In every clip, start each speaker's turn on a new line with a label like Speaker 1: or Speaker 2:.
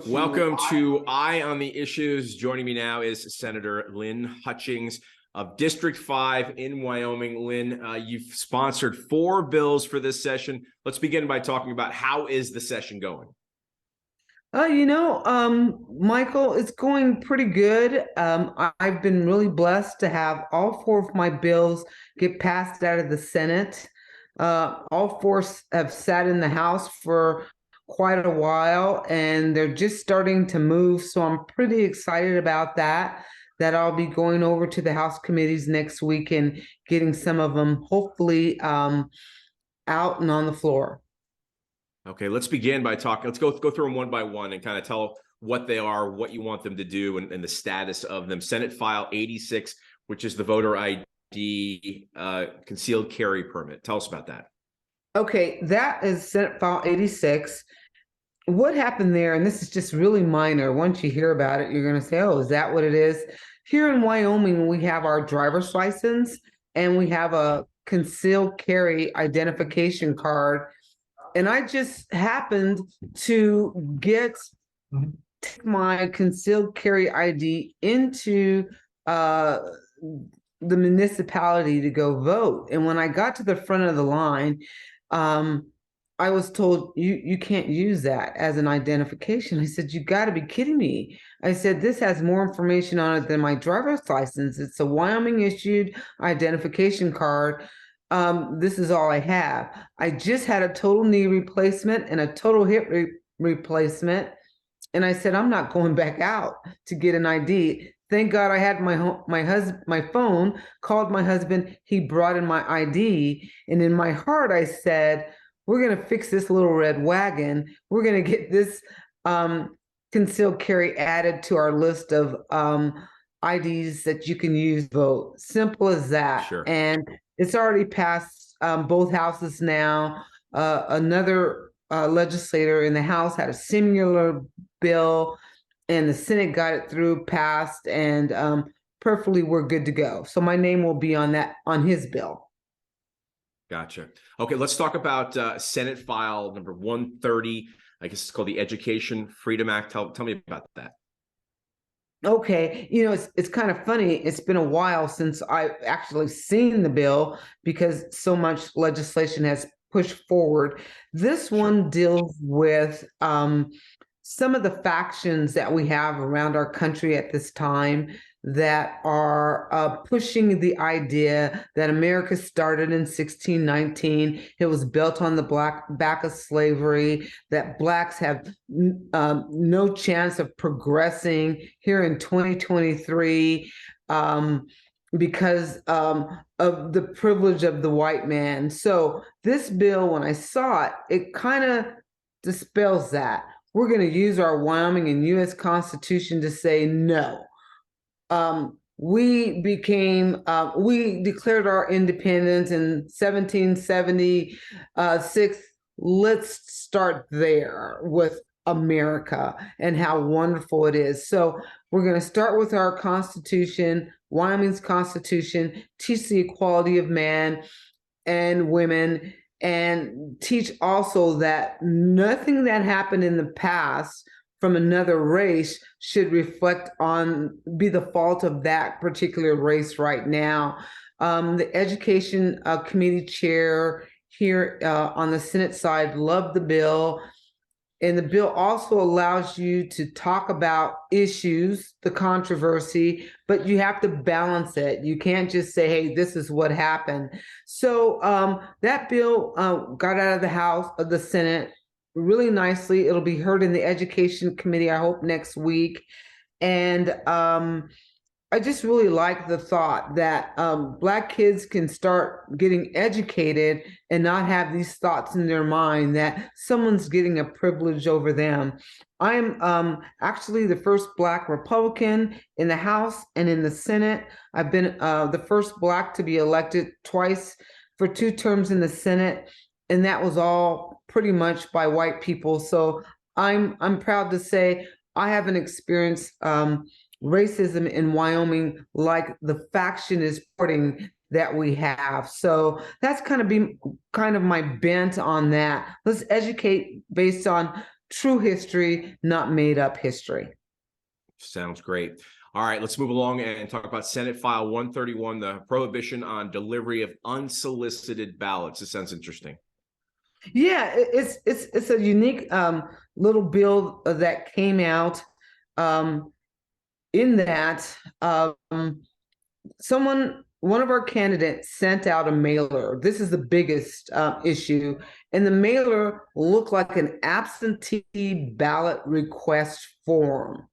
Speaker 1: Welcome to Eye on the Issues. Joining me now is Senator Lynn Hutchings of District 5 in Wyoming. Lynn, you've sponsored 4 bills for this session. Let's begin by talking about how is the session going?
Speaker 2: Michael, it's going pretty good. I've been really blessed to have all 4 of my bills get passed out of the Senate. All 4 have sat in the House for quite a while, and they're just starting to move. So I'm pretty excited about that I'll be going over to the House committees next week and getting some of them hopefully out and on the floor.
Speaker 1: Okay, let's begin by talking. Let's go through them one by one and kind of tell what they are, what you want them to do, and the status of them. Senate File 86, which is the voter ID concealed carry permit. Tell us about that.
Speaker 2: Okay, that is Senate File 86. What happened there, and this is just really minor, once you hear about it, you're going to say, oh, is that what it is? Here in Wyoming, we have our driver's license and we have a concealed carry identification card. And I just happened to get my concealed carry ID into the municipality to go vote. And when I got to the front of the line, I was told, you can't use that as an identification. I said, you got to be kidding me. I said, this has more information on it than my driver's license. It's a Wyoming issued identification card. This is all I have. I just had a total knee replacement and a total hip replacement. And I said, I'm not going back out to get an ID. Thank God I had my phone, called my husband. He brought in my ID. And in my heart, I said, we're going to fix this little red wagon. We're going to get this concealed carry added to our list of IDs that you can use to vote. Simple as that.
Speaker 1: Sure.
Speaker 2: And it's already passed both houses now. Another legislator in the House had a similar bill, and the Senate got it through, passed, and perfectly we're good to go. So my name will be on his bill.
Speaker 1: Gotcha. Okay, let's talk about Senate File number 130. I guess it's called the Education Freedom Act. Tell me about that.
Speaker 2: Okay, it's kind of funny. It's been a while since I've actually seen the bill because so much legislation has pushed forward. This one deals with some of the factions that we have around our country at this time that are pushing the idea that America started in 1619. It was built on the back of slavery, that Blacks have no chance of progressing here in 2023 because of the privilege of the white man. So this bill, when I saw it, it kind of dispels that. We're going to use our Wyoming and U.S. Constitution to say no. We declared our independence in 1776. Let's start there with America and how wonderful it is. So we're going to start with our Constitution, Wyoming's Constitution, teach the equality of man and women, and teach also that nothing that happened in the past from another race should be the fault of that particular race right now. The Education Committee chair here on the Senate side loved the bill. And the bill also allows you to talk about issues, the controversy, but you have to balance it. You can't just say, hey, this is what happened. So that bill got out of the Senate really nicely. It'll be heard in the Education Committee, I hope, next week. And I just really like the thought that Black kids can start getting educated and not have these thoughts in their mind that someone's getting a privilege over them. I'm actually the first Black Republican in the House and in the Senate. I've been the first Black to be elected twice for 2 terms in the Senate, and that was all pretty much by white people. So I'm proud to say I haven't experienced racism in Wyoming like the faction is reporting that we have. So that's kind of my bent on that. Let's educate based on true history, not made up history.
Speaker 1: Sounds great. All right, let's move along and talk about Senate File 131, the prohibition on delivery of unsolicited ballots. This sounds interesting.
Speaker 2: Yeah, it's a unique little bill that came out in that one of our candidates sent out a mailer. This is the biggest issue, and the mailer looked like an absentee ballot request form.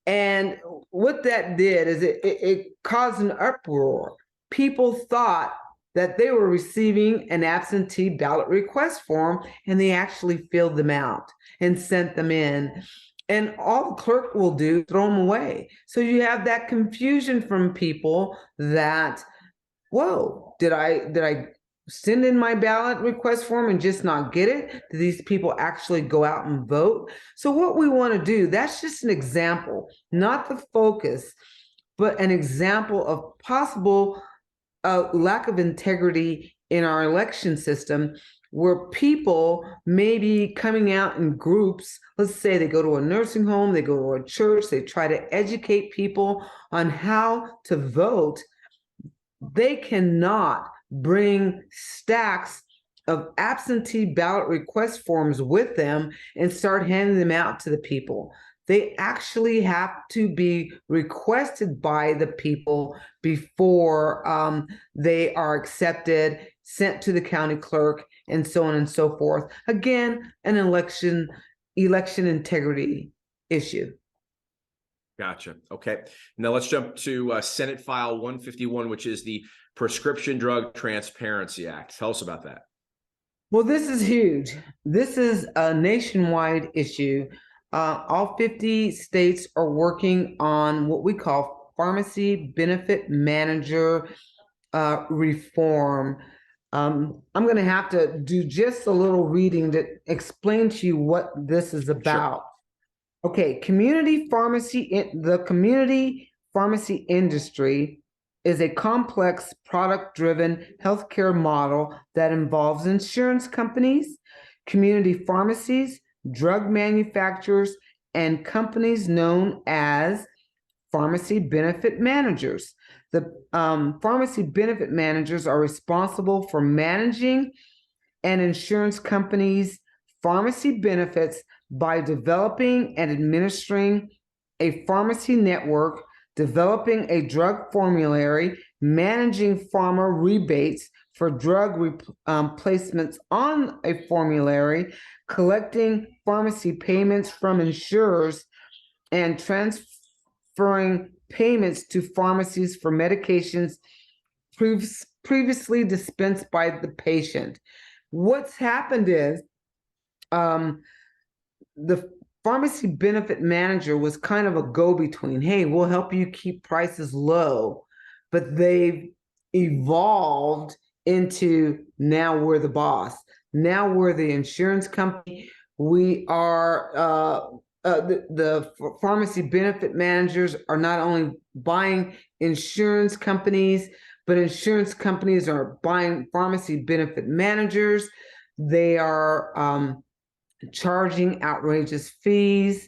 Speaker 2: And what that did is it caused an uproar. People thought that they were receiving an absentee ballot request form, and they actually filled them out and sent them in. And all the clerk will do is throw them away. So you have that confusion from people that, whoa, did I send in my ballot request form and just not get it? Do these people actually go out and vote? So what we want to do, that's just an example, not the focus, but an example of possible lack of integrity in our election system, where people may be coming out in groups. Let's say they go to a nursing home, they go to a church, they try to educate people on how to vote. They cannot bring stacks of absentee ballot request forms with them and start handing them out to the people. They actually have to be requested by the people before they are accepted, sent to the county clerk, and so on and so forth. Again, an election integrity issue.
Speaker 1: Gotcha. Okay. Now let's jump to Senate File 151, which is the Prescription Drug Transparency Act. Tell us about that.
Speaker 2: Well, this is huge. This is a nationwide issue. All 50 states are working on what we call pharmacy benefit manager reform. I'm going to have to do just a little reading to explain to you what this is about. Sure. Okay, the community pharmacy industry is a complex product-driven healthcare model that involves insurance companies, community pharmacies, drug manufacturers, and companies known as pharmacy benefit managers. The pharmacy benefit managers are responsible for managing an insurance company's pharmacy benefits by developing and administering a pharmacy network, developing a drug formulary, managing pharma rebates for drug placements on a formulary, collecting pharmacy payments from insurers, and transferring payments to pharmacies for medications previously dispensed by the patient. What's happened is the pharmacy benefit manager was kind of a go-between. Hey, we'll help you keep prices low, but they've evolved into now we're the boss. Now we're the insurance company. We are the pharmacy benefit managers are not only buying insurance companies, but insurance companies are buying pharmacy benefit managers. They are charging outrageous fees.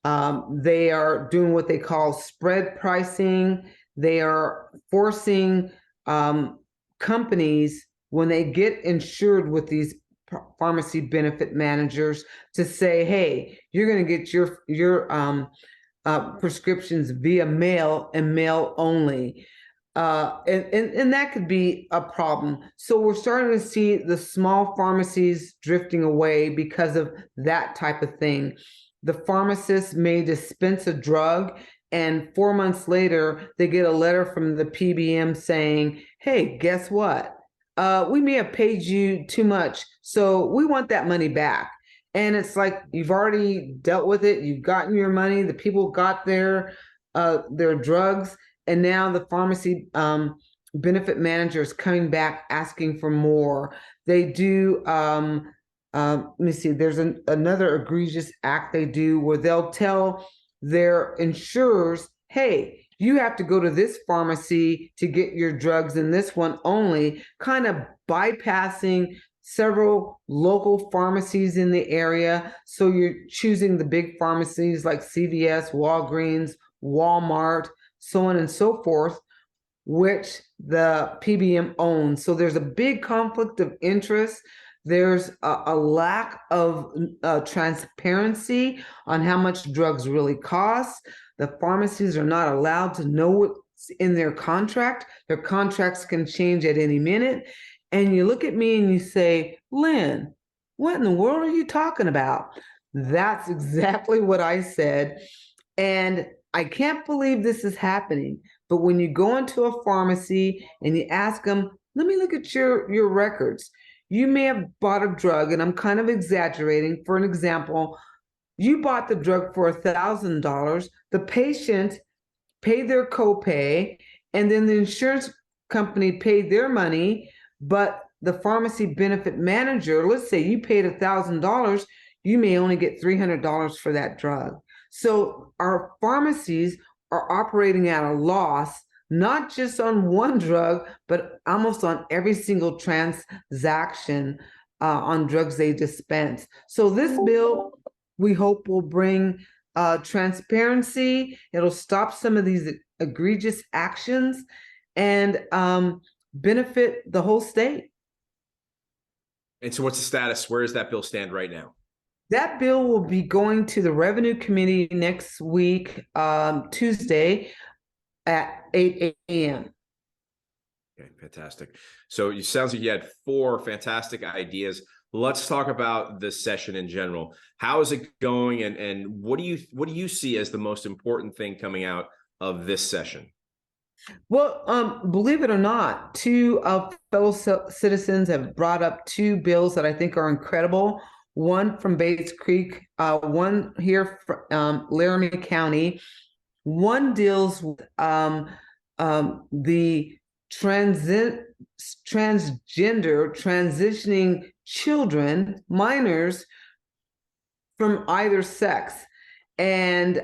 Speaker 2: They are doing what they call spread pricing. They are forcing companies, when they get insured with these pharmacy benefit managers, to say, hey, you're going to get your prescriptions via mail and mail only. And that could be a problem. So we're starting to see the small pharmacies drifting away because of that type of thing. The pharmacist may dispense a drug, and 4 months later, they get a letter from the PBM saying, hey, guess what? We may have paid you too much, so we want that money back. And it's like, you've already dealt with it. You've gotten your money. The people got their drugs. And now the pharmacy benefit manager is coming back asking for more. They do, let me see, there's another egregious act they do where they'll tell their insurers, hey, you have to go to this pharmacy to get your drugs and this one only, kind of bypassing several local pharmacies in the area. So you're choosing the big pharmacies like CVS, Walgreens, Walmart, so on and so forth, which the PBM owns. So there's a big conflict of interest. There's a lack of transparency on how much drugs really cost. The pharmacies are not allowed to know what's in their contract. Their contracts can change at any minute. And you look at me and you say, Lynn, what in the world are you talking about? That's exactly what I said. And I can't believe this is happening. But when you go into a pharmacy and you ask them, let me look at your records. You may have bought a drug, and I'm kind of exaggerating. For an example, you bought the drug for $1,000. The patient paid their copay, and then the insurance company paid their money, but the pharmacy benefit manager, let's say you paid $1,000, you may only get $300 for that drug. So our pharmacies are operating at a loss, not just on one drug, but almost on every single transaction on drugs they dispense. So this bill, we hope, will bring transparency. It'll stop some of these egregious actions and benefit the whole state.
Speaker 1: And so what's the status? Where does that bill stand right now?
Speaker 2: That bill will be going to the Revenue Committee next week, Tuesday at 8 a.m.
Speaker 1: Okay, fantastic. So it sounds like you had 4 fantastic ideas. Let's talk about this session in general. How is it going, and what do you see as the most important thing coming out of this session?
Speaker 2: Well, believe it or not, 2 fellow citizens have brought up 2 bills that I think are incredible. One from Bates Creek, one here from Laramie County. One deals with the transgender, transitioning children, minors from either sex, and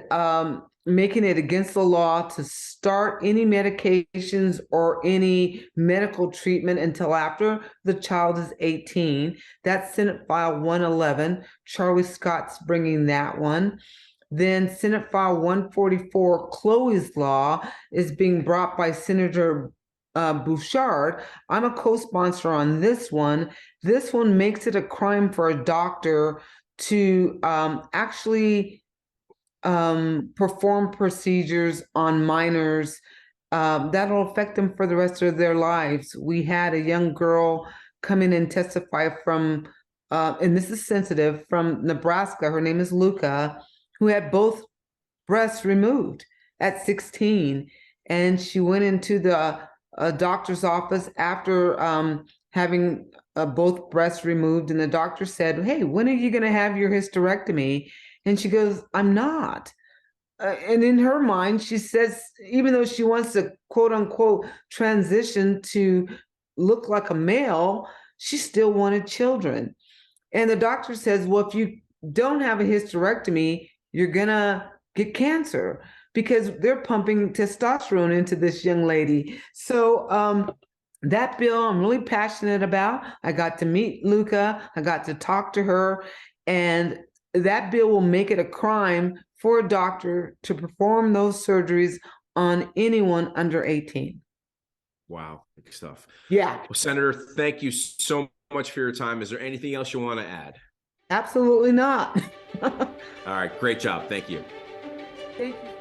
Speaker 2: making it against the law to start any medications or any medical treatment until after the child is 18. That's Senate File 111. Charlie Scott's bringing that one. Then Senate File 144, Chloe's Law, is being brought by Senator Bouchard. I'm a co-sponsor on this one. This one makes it a crime for a doctor to actually perform procedures on minors that'll affect them for the rest of their lives. We had a young girl come in and testify from, and this is sensitive, from Nebraska. Her name is Luca, who had both breasts removed at 16. And she went into the doctor's office after having both breasts removed. And the doctor said, hey, when are you going to have your hysterectomy? And she goes, I'm not. And in her mind, she says, even though she wants to, quote unquote, transition to look like a male, she still wanted children. And the doctor says, well, if you don't have a hysterectomy, you're going to get cancer, because they're pumping testosterone into this young lady. So that bill I'm really passionate about. I got to meet Luca. I got to talk to her. And that bill will make it a crime for a doctor to perform those surgeries on anyone under 18.
Speaker 1: Wow, big stuff.
Speaker 2: Yeah.
Speaker 1: Well, Senator, thank you so much for your time. Is there anything else you want to add?
Speaker 2: Absolutely not.
Speaker 1: All right, great job. Thank you.
Speaker 2: Thank you.